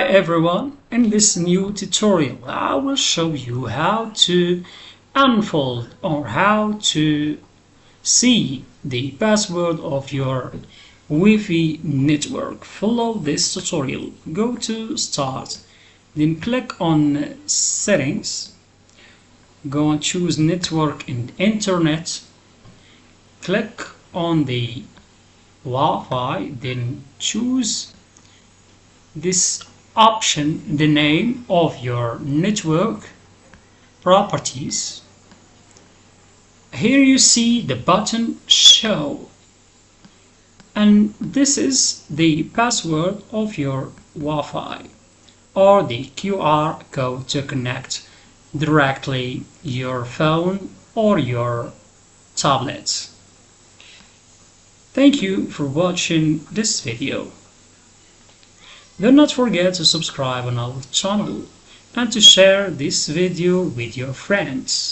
everyone, in this new tutorial I will show you how to unfold or how to see the password of your Wi-Fi network. Follow this tutorial. Go to Start, then click on Settings, go and choose Network and Internet, click on the Wi-Fi, then choose this option, the name of your network, properties. Here you see the button show, and this is the password of your Wi-Fi or the QR code to connect directly your phone or your tablet. Thank you for watching this video. Do not forget to subscribe on our channel and to share this video with your friends.